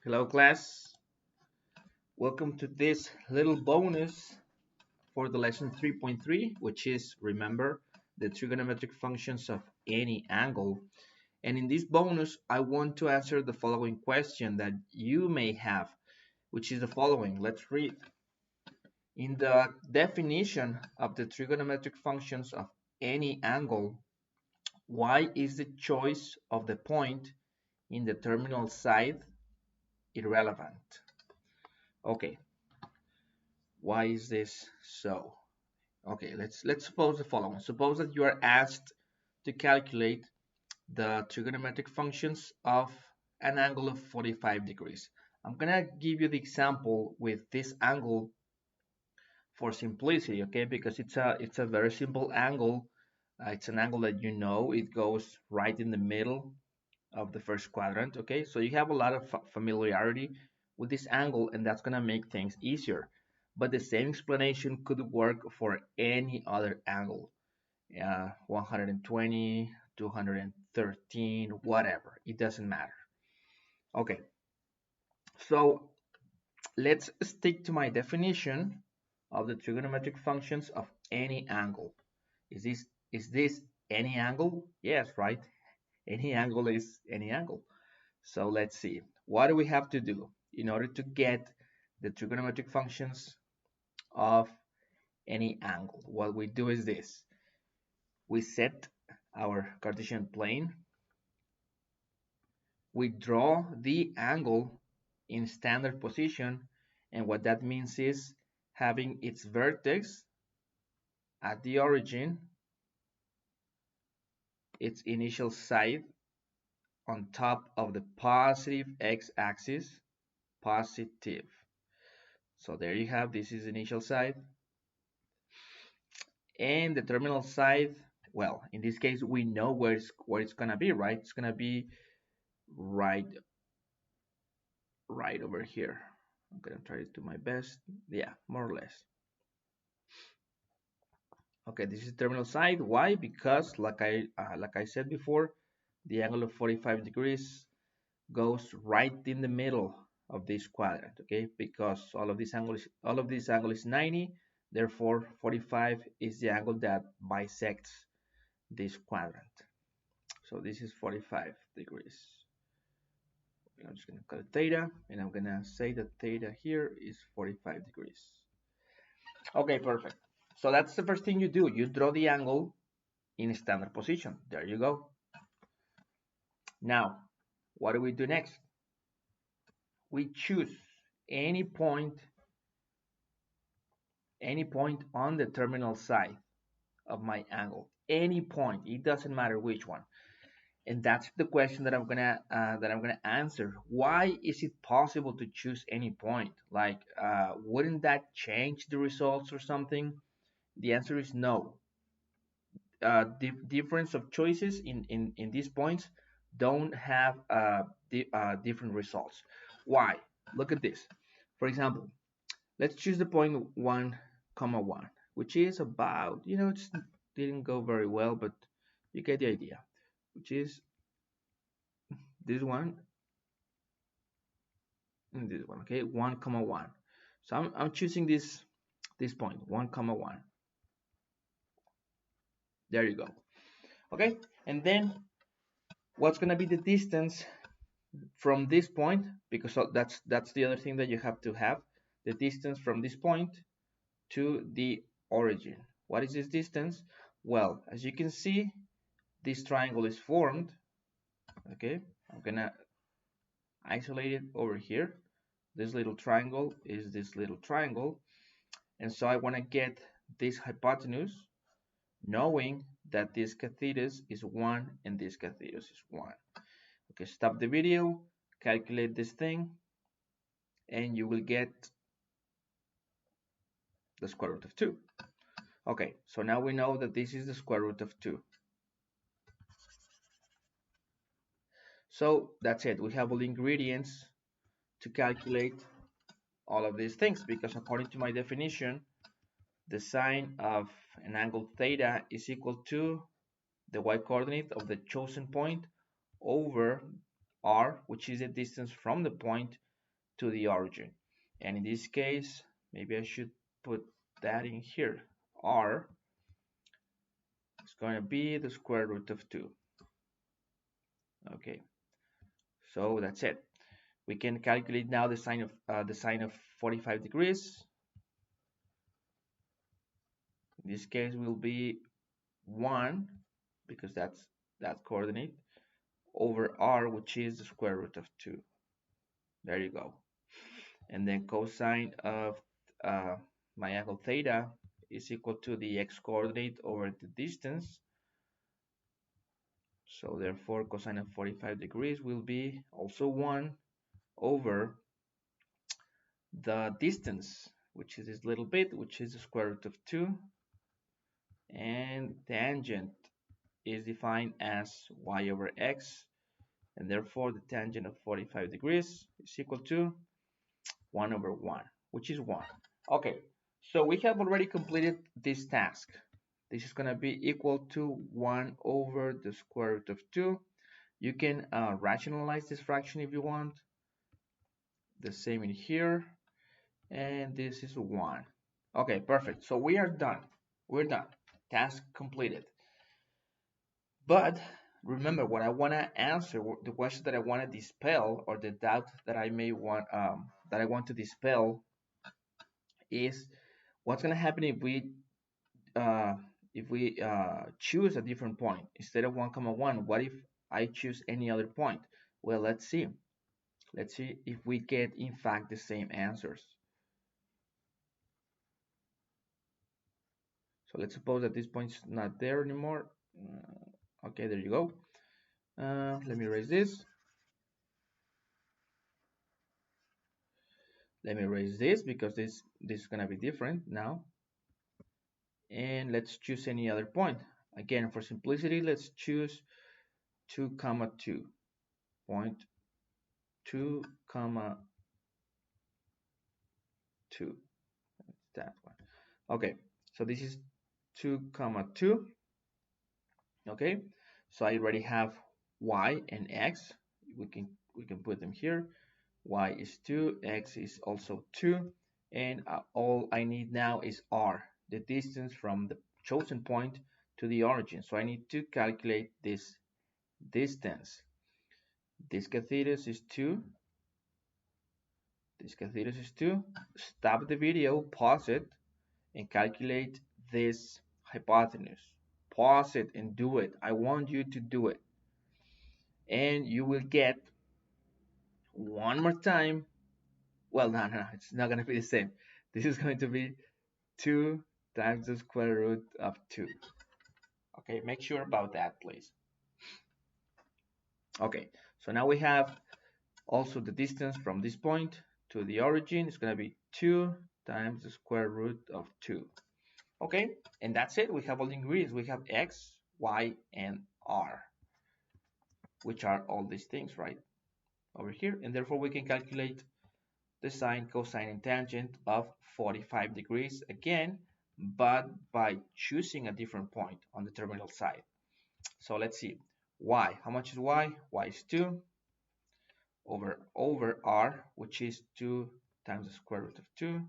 Hello class, welcome to this little bonus for the lesson 3.3, which is, remember, the trigonometric functions of any angle. And in this bonus, I want to answer the following question that you may have, which is the following. Let's read. In the definition of the trigonometric functions of any angle, why is the choice of the point in the terminal side irrelevant? Okay, why is this so? Okay, let's suppose the following. Suppose that you are asked to calculate the trigonometric functions of an angle of 45 degrees. I'm gonna give you the example with this angle for simplicity, okay? Because it's a very simple angle. It's an angle that you know it goes right in the middle of the first quadrant, okay? So you have a lot of familiarity with this angle, and that's gonna make things easier. But the same explanation could work for any other angle. 120, 213, whatever. It doesn't matter. Okay, so let's stick to my definition of the trigonometric functions of any angle. Is this any angle? Yes, right? Any angle is any angle. So let's see. What do we have to do in order to get the trigonometric functions of any angle? What we do is this. We set our Cartesian plane. We draw the angle in standard position, and what that means is having its vertex at the origin, its initial side on top of the positive x-axis, positive. So there you have, this is initial side. And the terminal side, well, in this case, we know where it's gonna be, right? It's gonna be right over here. I'm gonna try to do my best. Yeah, more or less. Okay, this is terminal side. Why? Because like I said before, the angle of 45 degrees goes right in the middle of this quadrant. Okay, because all of this angle is 90. Therefore, 45 is the angle that bisects this quadrant. So this is 45 degrees. I'm just going to call it theta, and I'm going to say that theta here is 45 degrees. Okay, perfect. So that's the first thing you do. You draw the angle in standard position. There you go. Now, what do we do next? We choose any point on the terminal side of my angle. Any point. It doesn't matter which one. And that's the question that I'm gonna answer. Why is it possible to choose any point? Like, wouldn't that change the results or something? The answer is no. Difference of choices in these points don't have different results. Why? Look at this. For example, let's choose the point 1, 1, which is about, it didn't go very well, but you get the idea, which is this one and this one, okay, 1, 1. So I'm choosing this point, 1, 1. There you go. Okay, and then what's gonna be the distance from this point? Because that's the other thing that you have to have, the distance from this point to the origin. What is this distance? Well, as you can see, this triangle is formed. Okay, I'm gonna isolate it over here. This little triangle is this little triangle, and so I want to get this hypotenuse, knowing that this cathetus is 1 and this cathetus is 1. Okay, stop the video, calculate this thing, and you will get the square root of 2. Okay, so now we know that this is the square root of 2. So that's it. We have all the ingredients to calculate all of these things, because according to my definition, the sine of an angle theta is equal to the y-coordinate of the chosen point over r, which is the distance from the point to the origin. And in this case, maybe I should put that in here. R is going to be the square root of 2. Okay, so that's it. We can calculate now the sine of 45 degrees. In this case, will be 1 because that's that coordinate over r, which is the square root of 2. There you go. And then cosine of my angle theta is equal to the x coordinate over the distance. So therefore cosine of 45 degrees will be also 1 over the distance, which is this little bit, which is the square root of 2. And tangent is defined as y over x, and therefore the tangent of 45 degrees is equal to 1 over 1, which is 1. Okay, so we have already completed this task. This is going to be equal to 1 over the square root of 2. You can rationalize this fraction if you want. The same in here. And this is 1. Okay, perfect. So we are done. We're done. Task completed. But remember, what I want to answer, the question that I want to dispel, or the doubt that I may want to dispel, is what's going to happen if we choose a different point instead of 1, 1. What if I choose any other point? Well, let's see. Let's see if we get in fact the same answers. So let's suppose that this point's not there anymore. Okay, there you go. Let me erase this. Let me erase this because this is gonna be different now. And let's choose any other point. Again, for simplicity, let's choose 2, 2. Point 2, 2. That's that one. Okay, so this is 2, 2. Okay, so I already have y and x. We can put them here. Y is 2, x is also 2, and all I need now is r, the distance from the chosen point to the origin. So I need to calculate this distance. This cathetus is 2. This cathetus is 2. Stop the video, pause it, and calculate this hypotenuse. Pause it and do it. I want you to do it. And you will get one more time. Well, no, it's not going to be the same. This is going to be 2 times the square root of 2. Okay, make sure about that, please. Okay, so now we have also the distance from this point to the origin. It's going to be 2 times the square root of 2. Okay, and that's it. We have all the ingredients. We have x, y, and r, which are all these things, right, over here. And therefore, we can calculate the sine, cosine, and tangent of 45 degrees again, but by choosing a different point on the terminal side. So let's see. Y, how much is y? Y is 2 over r, which is 2 times the square root of 2.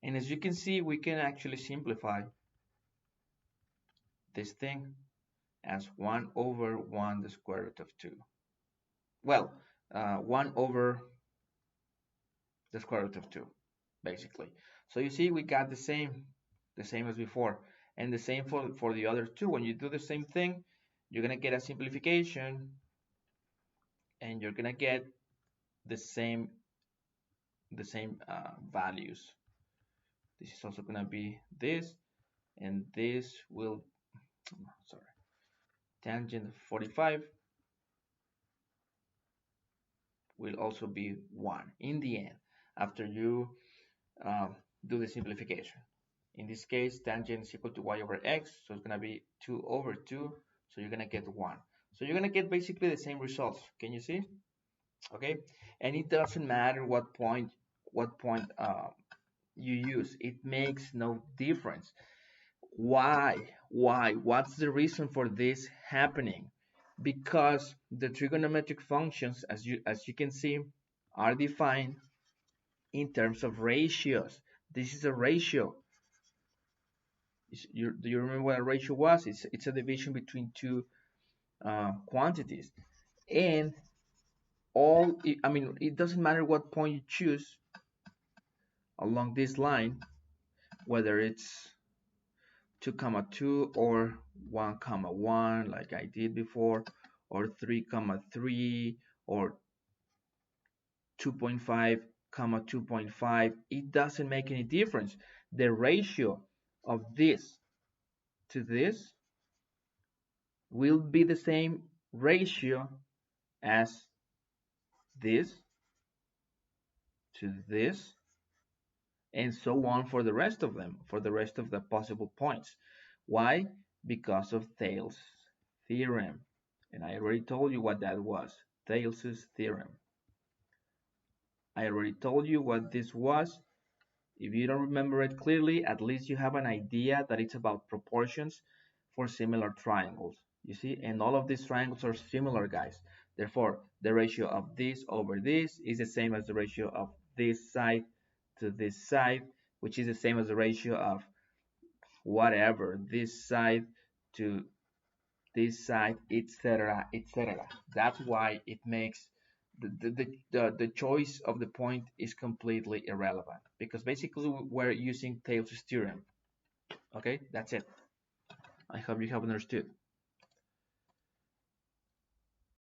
And as you can see, we can actually simplify this thing as 1 over 1 the square root of 2. Well, 1 over the square root of 2, basically. So you see, we got the same as before, and the same for the other two. When you do the same thing, you're gonna get a simplification, and you're gonna get the same values. This is also gonna be this, and this will, sorry, tangent 45 will also be 1 in the end after you do the simplification. In this case, tangent is equal to y over x, so it's going to be 2 over 2, so you're going to get 1. So you're going to get basically the same results. Can you see? Okay, and it doesn't matter what point you use. It makes no difference. Why? What's the reason for this happening? Because the trigonometric functions, as you can see, are defined in terms of ratios. This is a ratio. Do you remember what a ratio was? It's a division between two quantities. And I mean, it doesn't matter what point you choose along this line, whether it's 2 comma 2 or 1 comma 1 like I did before, or 3 comma 3 or 2.5 comma 2.5. It doesn't make any difference. The ratio of this to this will be the same ratio as this to this, and so on for the rest of them, for the rest of the possible points. Why? Because of Thales' theorem. And I already told you what that was, Thales' theorem. I already told you what this was. If you don't remember it clearly, at least you have an idea that it's about proportions for similar triangles. You see, and all of these triangles are similar, guys. Therefore, the ratio of this over this is the same as the ratio of this side to this side, which is the same as the ratio of whatever, this side to this side, etc., etc. That's why it makes the choice of the point is completely irrelevant, because basically we're using Thales' theorem. Okay, that's it. I hope you have understood.